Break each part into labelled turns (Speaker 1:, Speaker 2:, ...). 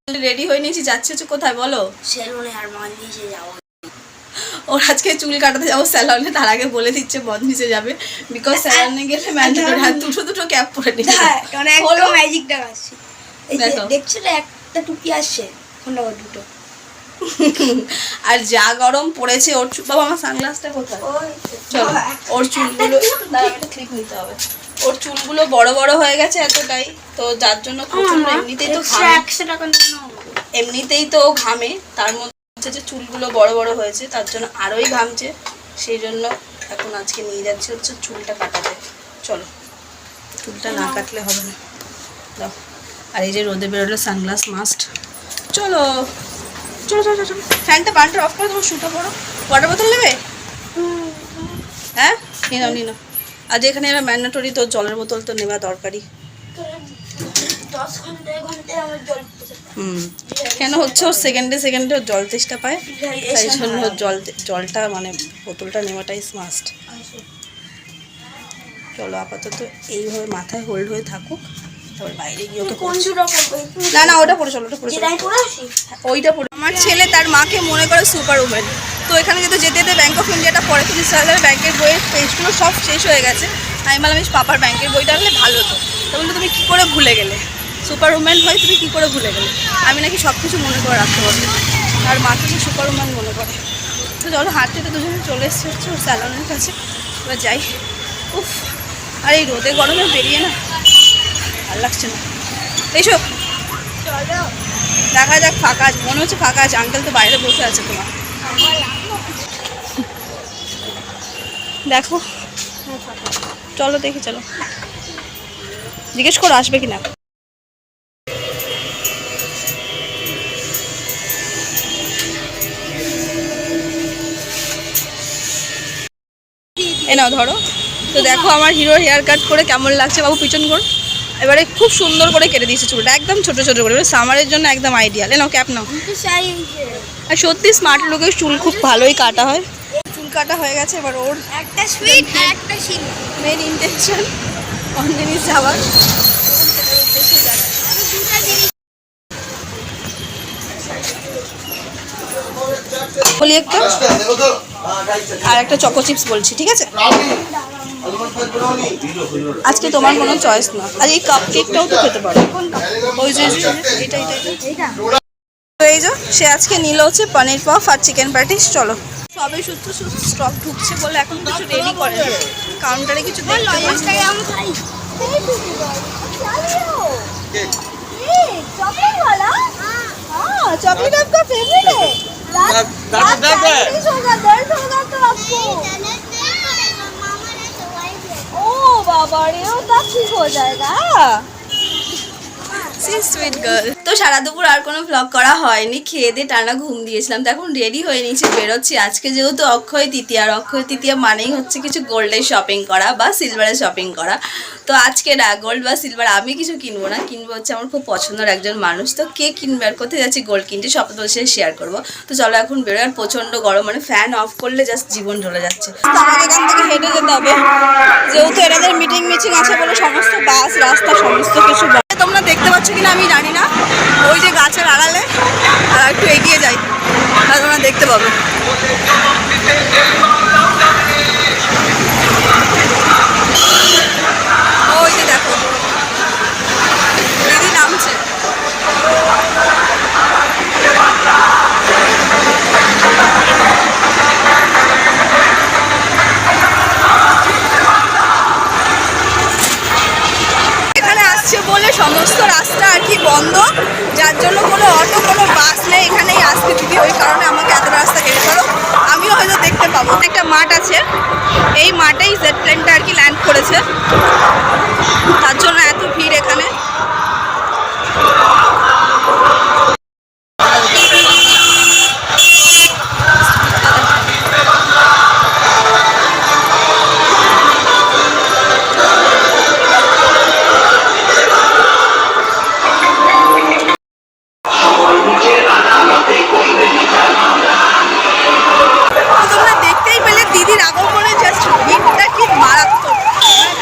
Speaker 1: Ready হয়ে নিয়েছি, যাচ্ছি হচ্ছে কোথায় বলো?
Speaker 2: সেলুনে। আর মন্দিরে যাবো।
Speaker 1: ওর আজকে চুল কাটাতে যাবো স্যালনে, তার আগে বলে দিচ্ছে মন্দিরে যাবে, বিকজ স্যালনে গেলে ম্যান্ডেটরি হাত দুটো ক্যাপ পরে নিতে হয়,
Speaker 2: কারণ একটা ম্যাজিকটা আসছে। এই যে দেখছো না একটা টুপি আসছে, কোনটা দুটো।
Speaker 1: আর যা গরম পড়েছে ওর বাবা আমার সানগ্লাসটা কোথায়? চলো ওর চুলগুলো ক্লিপ নিতে হবে। ওর চুলগুলো বড় বড় হয়ে গেছে এতটাই, তো যার জন্য প্রচন্ড এমনিতেই তো ঘামে,
Speaker 2: 100 টাকা
Speaker 1: এমনিতেই তো ঘামে, তার মধ্যে যে চুলগুলো বড় বড় হয়েছে তার জন্য আরোই ঘামছে। সেই জন্য এখন আজকে নিয়ে যাচ্ছি হচ্ছে চুলটা কাটাতে। চলো, চুলটা না কাটলে হবে না। দাও, আর এই যে রোদে বেরোলে সানগ্লাস মাস্ট। চলো চলো চলো চলো, ফ্যানটা বানটা অফ করে, তোমার শুটা পড়ো। ওয়াটার বোতল নেবে? হ্যাঁ নিয়ে নাও নিয়ে নাও। আজ এখানে এরা ম্যান্ডেটরি, তো জলের বোতল তো নেওয়া দরকারি। কেন হচ্ছে ওর সেকেন্ডে সেকেন্ডে ওর জল তেষ্টা পায়, তাই জন্য ওর জলটা মানে বোতলটা নেওয়াটাই মাস্ট। চলো আপাতত এইভাবে মাথায় হোল্ড হয়ে থাকুক, তারপর বাইরে গিয়ে ওকে না না ওটা পড়ে চলো, ওটা পড়ে চলো, ওইটা পড়ে। আমার ছেলে তার মাকে মনে করে সুপার উমেন, তো এখানে যেতে যেতে যেতে ব্যাঙ্ক অফ ইন্ডিয়াটা পড়ে, কিন্তু স্যালার ব্যাঙ্কের বইয়ের পেজগুলো সব শেষ হয়ে গেছে। আমি বললাম পাপার ব্যাঙ্কের বইটা হলে ভালো হতো। তো বললো তুমি কী করে ভুলে গেলে, সুপার উম্যান হয় তুমি কী করে ভুলে গেলে? আমি নাকি সব কিছু মনে করে রাখতে পারবো, আর মাকে তো সুপার উম্যান মনে করে। তো চলো হাঁটতে তো দুজনে চলে এসছে হচ্ছে ওর স্যালনের কাছে, এবার যাই। উফ, আর এই রোদে গরমে বেরিয়ে না ভালো লাগছে না। এইসব দেখা যাক, ফাঁকা আছে মনে হচ্ছে, ফাঁকা আছে। আঙ্কেল তো বাইরে বসে আছে তোমার, দেখো। চলো দেখি, চলো জিজ্ঞেস করো আসবে কিনা। এ নাও ধরো। তো দেখো আমার হিরোর হেয়ার কাট করে কেমন লাগছে, বাবু পিছন কর। এবারে খুব সুন্দর করে কেটে দিয়েছে চুলটা, একদম ছোট ছোট করে, সামারের জন্য একদম আইডিয়াল। নাও ক্যাপ নাও। আর সত্যি স্মার্ট লুকের চুল খুব ভালোই কাটা হয়। চুল কাটা হয়ে গেছে, এবার ওর
Speaker 2: একটা সুইট আর একটা শিল
Speaker 1: মেন ইন্টেনশন অঞ্জলি যাওয়ার। বলি একটা, আর একটা চকো চিপস বলছি, ঠিক আছে? আজকে তোমার কোনো চয়েস না। আর এই কাপ কেকটাও তো খেতে পারো, ওই যে এটা এটা এটা। তো এই যে সে আজকে নিল হচ্ছে পনির পফ আর চিকেন প্যাটিস। চলো সবে শুধু স্টক ঢুকছে বলে এখন কিছু রেডি করে কাউন্টারে কিছু चॉकलेट आपका फेवरेट है? दर्द होगा तो आपको। ओ बाबा रे, वो तब ठीक हो जाएगा। Sweet girl. তো সারা দুপুর আর কোনো ব্লগ করা হয়নি, খেয়ে দিয়ে টানা ঘুম দিয়েছিলাম। তো এখন রেডি হয়ে নিয়েছি, বেরোচ্ছি। আজকে যেহেতু অক্ষয় তৃতীয়া, আর অক্ষয় তৃতীয়া মানেই হচ্ছে কিছু গোল্ডের শপিং করা বা সিলভারের শপিং করা। তো আজকে না গোল্ড বা সিলভার আমি কিছু কিনবো না, কিনবো হচ্ছে আমার খুব পছন্দের একজন মানুষ। তো কে কিনবে আর কোথায় যাচ্ছি গোল্ড কিনতে, সব তোমার সাথে শেয়ার করবো। তো চলো এখন বেরোয়। আর প্রচণ্ড গরম, মানে ফ্যান অফ করলে জাস্ট জীবন ঢলে যাচ্ছে। আমার এখান থেকে হেঁটে যেতে হবে, যেহেতু এনাদের মিটিং আছে বলে সমস্ত বাস রাস্তা সমস্ত কিছু। তোমরা দেখতে পাচ্ছ কিনা আমি জানি না, ওই যে গাছের আড়ালে, আর একটু এগিয়ে যাই আর তোমরা দেখতে পাবে। ওই যে দেখো দিদি নামছে। বলে সমস্ত রাস্তা আর কি বন্ধ, যার জন্য কোনো অটো কোনো বাস নেই এখানেই আসতে দিদি। ওই কারণে আমাকে এত রাস্তা হেঁটে চলো। আমিও হয়তো দেখতে পাবো একটা মাঠ আছে, এই মাঠেই জেট প্লেনটা আর কি ল্যান্ড করেছে, তার জন্য এত ভিড় এখানে। দিদির আগমনে জাস্ট ভিড়টা কি মারাত্মক,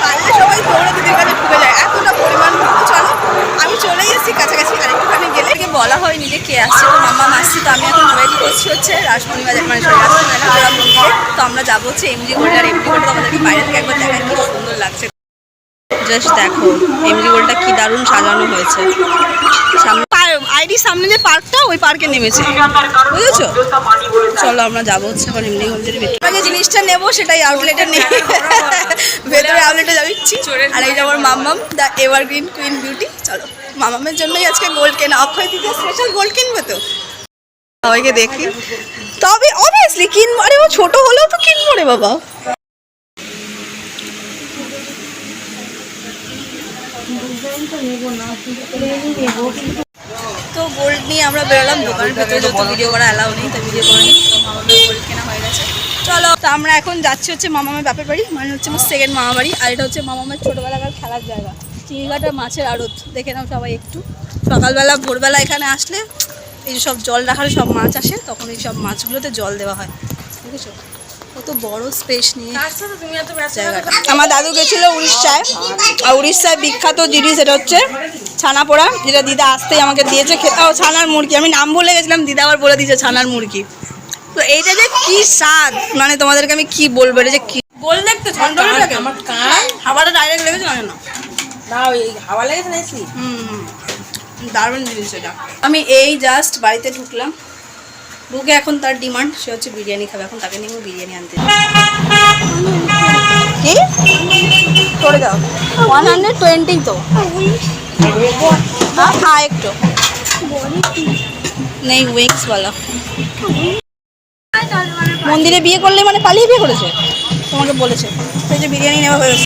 Speaker 1: পারলে সবাই দৌড়ে দিদির কাছে যে কে আসছে, তো মাম্মা আসছে, তো আমি এখন ওয়েট করছি হচ্ছে রাসমণি বাজার, মানে রাসমণি বাজার জোড়া মন্দিরে। তো আমরা যাবো হচ্ছে এমজি গোল্ড, আর এমজি গোল্ড আমাদেরকে বাইরে থেকে একবার দেখায় কি সুন্দর লাগছে। জাস্ট দেখো এমজি গোল্ডটা কি দারুণ সাজানো হয়েছে। সামনে আইডি সামনে যে পার্কটা, ওই পার্কে নেমেছে, বুঝেছো? চলো আমরা যাবো হচ্ছে এখন এমজি গোল্ডের ভেতরে। আমরা যে জিনিসটা নেবো সেটাই আউটলেটে নেই, ভেতরে আউটলেটে যাচ্ছি। আর এই যে আমার মাম্মাম, দ্য এভারগ্রিন কুইন বিউটি। চলো মামামের জন্যই আজকে গোল্ড কেনা, অক্ষয় তৃতীয়া স্পেশাল গোল্ড কিনবো তো, সবাইকে দেখি। তবে অবভিয়াসলি কিনবো, আরে ও ছোট হলেও তো কিনবো রে বাবা। তো গোল্ড নিয়ে আমরা বেরোলাম, দোকানের ভেতরে যত ভিডিও করা অ্যালাউ নেই, তো ভিডিও করে নিই। তো মামামের গোল্ড কেনা হয়ে গেছে। চলো, তো আমরা এখন যাচ্ছি হচ্ছে মামামের বাপের বাড়ি, মানে হচ্ছে আমার সেকেন্ড মামা বাড়ি। আর এটা হচ্ছে মামামের ছোটোবেলাকার খেলার জায়গা, চিংড়িঘাটার মাছের আড়ত। দেখে নাও সবাই একটু, সকালবেলা ভোরবেলা এখানে আসলে এই সব জল রাখার সব মাছ আসে, তখন এই সব মাছগুলোতে জল দেওয়া হয়, বুঝেছো? কত বড় স্পেস নিয়ে জায়গাটা। আমার দাদু গেছিল উড়িষ্যায়, আর উড়িষ্যায় বিখ্যাত জিনিস এটা হচ্ছে ছানা পোড়া, যেটা দিদা আসতেই আমাকে দিয়েছে খেতে। ও ছানার মুরগি, আমি নাম ভুলে গেছিলাম, দিদা আবার বলে দিয়েছে ছানার মুরগি। তো এইটা যে কি স্বাদ, মানে তোমাদেরকে আমি কি বলবো, এটা যে কি বললে একটু
Speaker 3: আমার কান
Speaker 1: হাওয়াটা ডাইরেক্ট লেগেছে না
Speaker 3: না, ওই হাওয়া লেগেছে নাকি?
Speaker 1: দারুণ জিনিস এটা। আমি এই জাস্ট বাড়িতে ঢুকলাম, ঢুকে এখন তার ডিমান্ড, সে হচ্ছে বিরিয়ানি খাবে। এখন তাকে নিয়ে বিরিয়ানি আনতে কি করে দাও, 120 তো হ্যাঁ একটু নেই উইংস বলো। মন্দিরে বিয়ে করলে মানে পালিয়ে বিয়ে করেছে, তোমাকে বলেছে সেই যে বিরিয়ানি নেওয়া হয়েছে।